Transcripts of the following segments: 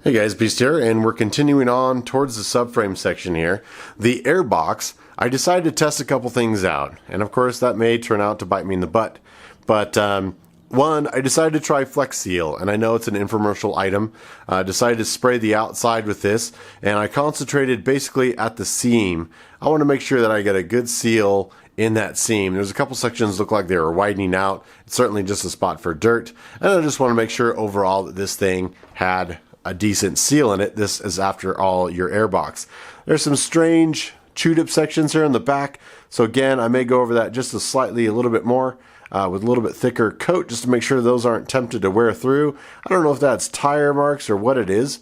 Hey guys, Beast here, and we're continuing on towards the subframe section here. The Airbox, I decided to test a couple things out, and of course that may turn out to bite me in the butt. But one, I decided to try Flex Seal, and I know it's an infomercial item. I decided to spray the outside with this, and I concentrated basically at the seam. I want to make sure that I get a good seal in that seam. There's a couple sections look like they were widening out. It's certainly just a spot for dirt, and I just want to make sure overall that this thing had a decent seal in it. This is after all your Airbox. There's some strange chewed up sections here in the back, so again I may go over that just a little bit more with a little bit thicker coat just to make sure those aren't tempted to wear through. I don't know if that's tire marks or what it is.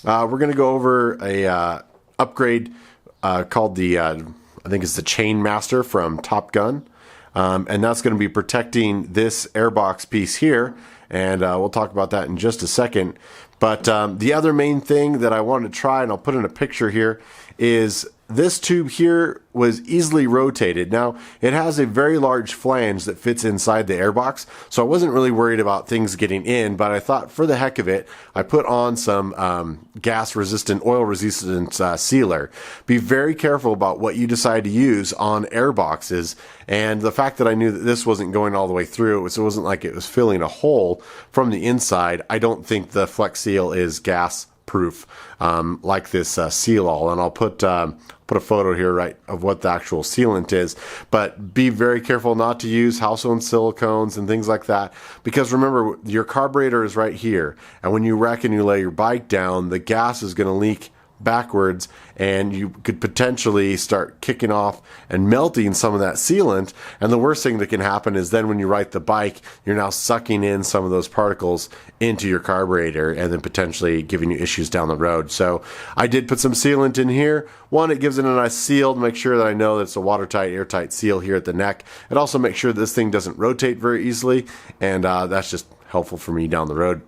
We're going to go over a upgrade called the I think it's the Chain Master from Top Gun, and that's going to be protecting this Airbox piece here, and we'll talk about that in just a second. But the other main thing that I wanted to try, and I'll put in a picture here, is this tube here was easily rotated. Now, it has a very large flange that fits inside the Airbox, so I wasn't really worried about things getting in, but I thought for the heck of it, I put on some gas-resistant, oil-resistant sealer. Be very careful about what you decide to use on Airboxes, and the fact that I knew that this wasn't going all the way through, so it wasn't like it was filling a hole from the inside. I don't think the Flex Seal is gas-proof like this seal-all, and I'll put a photo here, right, of what the actual sealant is. But be very careful not to use house-owned silicones and things like that, because remember, your carburetor is right here, and when you wreck and you lay your bike down, the gas is going to leak backwards, and you could potentially start kicking off and melting some of that sealant. And the worst thing that can happen is then when you ride the bike, you're now sucking in some of those particles into your carburetor and then potentially giving you issues down the road. So I did put some sealant in here. One, it gives it a nice seal to make sure that I know that it's a watertight, airtight seal here at the neck. It also makes sure this thing doesn't rotate very easily, and that's just helpful for me down the road.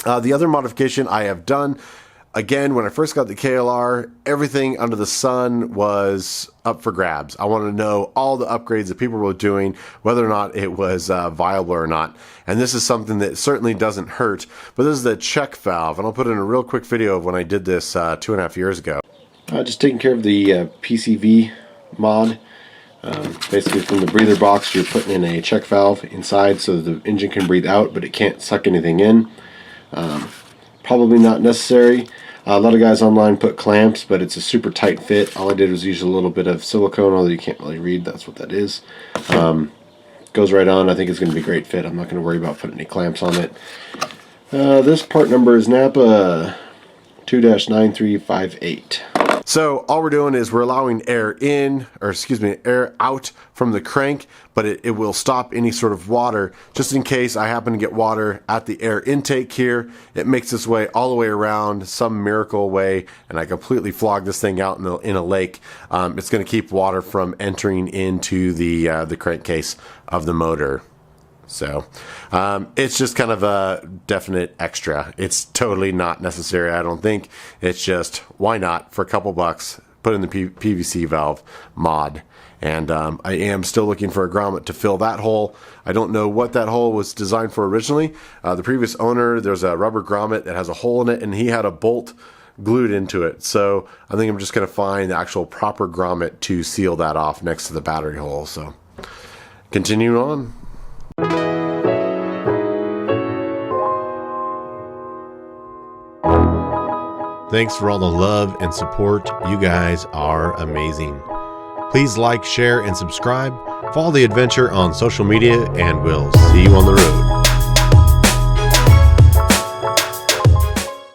The other modification I have done, again, when I first got the KLR, everything under the sun was up for grabs. I wanted to know all the upgrades that people were doing, whether or not it was viable or not. And this is something that certainly doesn't hurt, but this is the check valve. And I'll put in a real quick video of when I did this 2.5 years ago. Just taking care of the PCV mod. Basically from the breather box, you're putting in a check valve inside so that the engine can breathe out, but it can't suck anything in. Probably not necessary. A lot of guys online put clamps, but it's a super tight fit. All I did was use a little bit of silicone, although you can't really read, that's what that is. Goes right on. I think it's going to be a great fit. I'm not going to worry about putting any clamps on it. This part number is Napa 2-9358. So all we're doing is we're allowing air in, or excuse me, air out from the crank, but it will stop any sort of water, just in case I happen to get water at the air intake here. It makes its way all the way around some miracle way, and I completely flog this thing out in a lake. It's going to keep water from entering into the crankcase of the motor. So it's just kind of a definite extra. It's totally not necessary, I don't think. It's just, why not, for a couple bucks, put in the PVC valve mod. And I am still looking for a grommet to fill that hole. I don't know what that hole was designed for originally. The previous owner, there's a rubber grommet that has a hole in it, and he had a bolt glued into it. So I think I'm just going to find the actual proper grommet to seal that off next to the battery hole. So continuing on. Thanks for all the love and support. You guys are amazing. Please like, share, and subscribe. Follow the adventure on social media, and we'll see you on the road.